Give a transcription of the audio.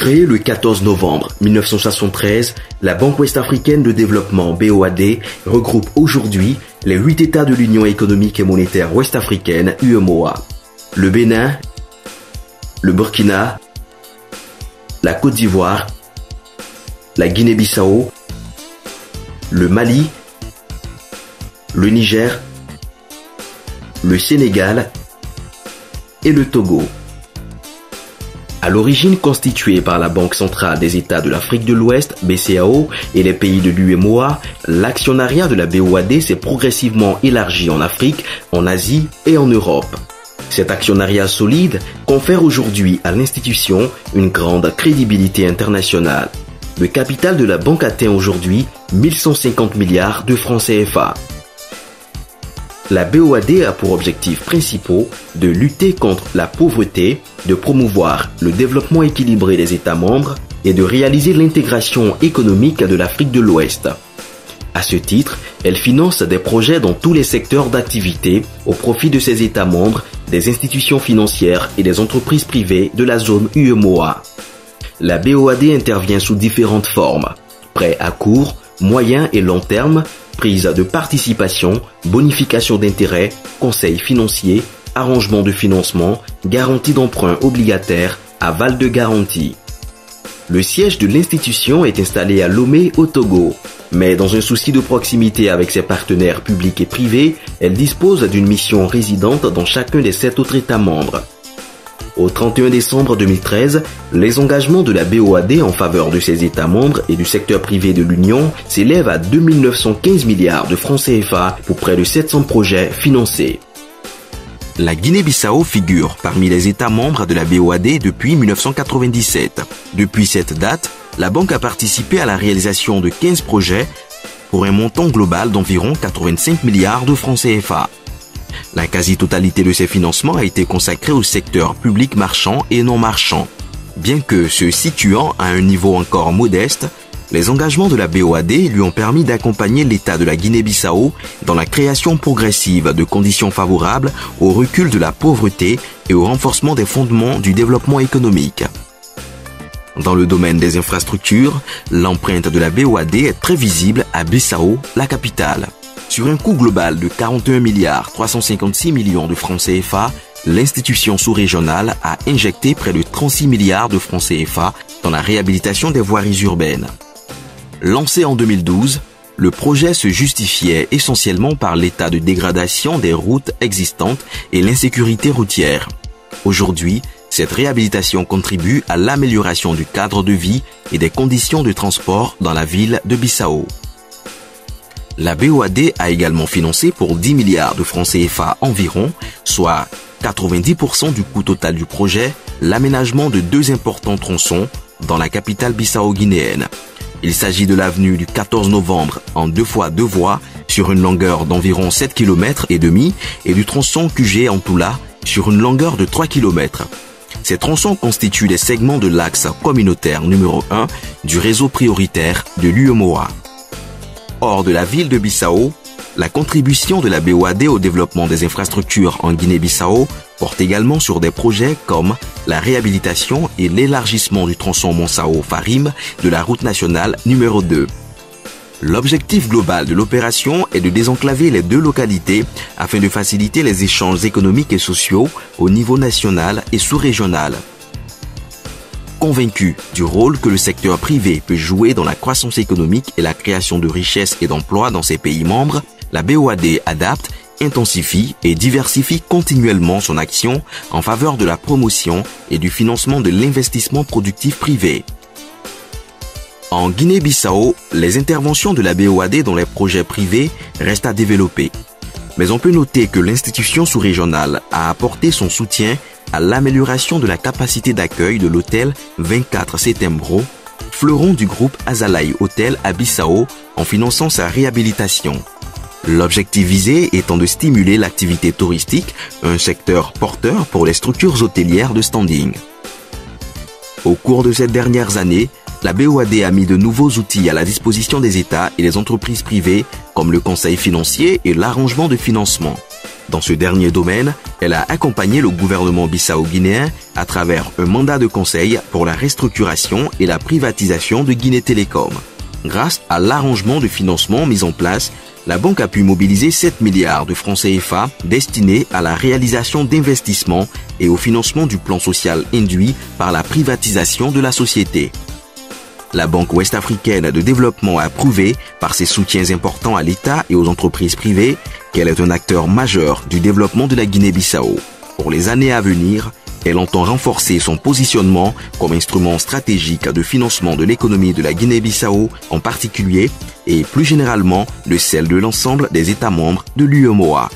Créée le 14 novembre 1973, la Banque ouest-africaine de développement BOAD regroupe aujourd'hui les 8 États de l'Union économique et monétaire ouest-africaine UEMOA. Le Bénin, le Burkina, la Côte d'Ivoire, la Guinée-Bissau, le Mali, le Niger, le Sénégal et le Togo. À l'origine constituée par la Banque centrale des États de l'Afrique de l'Ouest, BCAO, et les pays de l'UEMOA, l'actionnariat de la BOAD s'est progressivement élargi en Afrique, en Asie et en Europe. Cet actionnariat solide confère aujourd'hui à l'institution une grande crédibilité internationale. Le capital de la banque atteint aujourd'hui 1150 milliards de francs CFA. La BOAD a pour objectifs principaux de lutter contre la pauvreté, de promouvoir le développement équilibré des États membres et de réaliser l'intégration économique de l'Afrique de l'Ouest. À ce titre, elle finance des projets dans tous les secteurs d'activité au profit de ses États membres, des institutions financières et des entreprises privées de la zone UEMOA. La BOAD intervient sous différentes formes: prêts à court, moyen et long terme, prise de participation, bonification d'intérêts, conseils financiers, arrangement de financement, garantie d'emprunt obligataire, aval de garantie. Le siège de l'institution est installé à Lomé au Togo, mais dans un souci de proximité avec ses partenaires publics et privés, elle dispose d'une mission résidente dans chacun des 7 autres États membres. Au 31 décembre 2013, les engagements de la BOAD en faveur de ses États membres et du secteur privé de l'Union s'élèvent à 2 915 milliards de francs CFA pour près de 700 projets financés. La Guinée-Bissau figure parmi les États membres de la BOAD depuis 1997. Depuis cette date, la banque a participé à la réalisation de 15 projets pour un montant global d'environ 85 milliards de francs CFA. La quasi-totalité de ces financements a été consacrée au secteur public marchand et non marchand. Bien que se situant à un niveau encore modeste, les engagements de la BOAD lui ont permis d'accompagner l'État de la Guinée-Bissau dans la création progressive de conditions favorables au recul de la pauvreté et au renforcement des fondements du développement économique. Dans le domaine des infrastructures, l'empreinte de la BOAD est très visible à Bissau, la capitale. Sur un coût global de 41 milliards 356 millions de francs CFA, l'institution sous-régionale a injecté près de 36 milliards de francs CFA dans la réhabilitation des voiries urbaines. Lancé en 2012, le projet se justifiait essentiellement par l'état de dégradation des routes existantes et l'insécurité routière. Aujourd'hui, cette réhabilitation contribue à l'amélioration du cadre de vie et des conditions de transport dans la ville de Bissau. La BOAD a également financé pour 10 milliards de francs CFA environ, soit 90% du coût total du projet, l'aménagement de 2 importants tronçons dans la capitale bissau-guinéenne. Il s'agit de l'avenue du 14 novembre en 2 fois 2 voies sur une longueur d'environ 7 km et demi et du tronçon QG-Antoula sur une longueur de 3 km. Ces tronçons constituent les segments de l'axe communautaire numéro 1 du réseau prioritaire de l'UEMOA. Hors de la ville de Bissau, la contribution de la BOAD au développement des infrastructures en Guinée-Bissau porte également sur des projets comme la réhabilitation et l'élargissement du tronçon Montsao-Farim de la route nationale numéro 2. L'objectif global de l'opération est de désenclaver les 2 localités afin de faciliter les échanges économiques et sociaux au niveau national et sous-régional. Convaincu du rôle que le secteur privé peut jouer dans la croissance économique et la création de richesses et d'emplois dans ses pays membres, la BOAD adapte, intensifie et diversifie continuellement son action en faveur de la promotion et du financement de l'investissement productif privé. En Guinée-Bissau, les interventions de la BOAD dans les projets privés restent à développer. Mais on peut noter que l'institution sous-régionale a apporté son soutien à l'amélioration de la capacité d'accueil de l'hôtel 24 Setembro, fleuron du groupe Azalai Hotel à Bissau, en finançant sa réhabilitation. L'objectif visé étant de stimuler l'activité touristique, un secteur porteur pour les structures hôtelières de standing. Au cours de ces dernières années, la BOAD a mis de nouveaux outils à la disposition des États et des entreprises privées, comme le conseil financier et l'arrangement de financement. Dans ce dernier domaine, elle a accompagné le gouvernement bissau-guinéen à travers un mandat de conseil pour la restructuration et la privatisation de Guinée Télécom. Grâce à l'arrangement de financement mis en place, la banque a pu mobiliser 7 milliards de francs CFA destinés à la réalisation d'investissements et au financement du plan social induit par la privatisation de la société. La Banque ouest-africaine de développement a prouvé, par ses soutiens importants à l'État et aux entreprises privées, qu'elle est un acteur majeur du développement de la Guinée-Bissau. Pour les années à venir, elle entend renforcer son positionnement comme instrument stratégique de financement de l'économie de la Guinée-Bissau en particulier et plus généralement de celle de l'ensemble des États membres de l'UEMOA.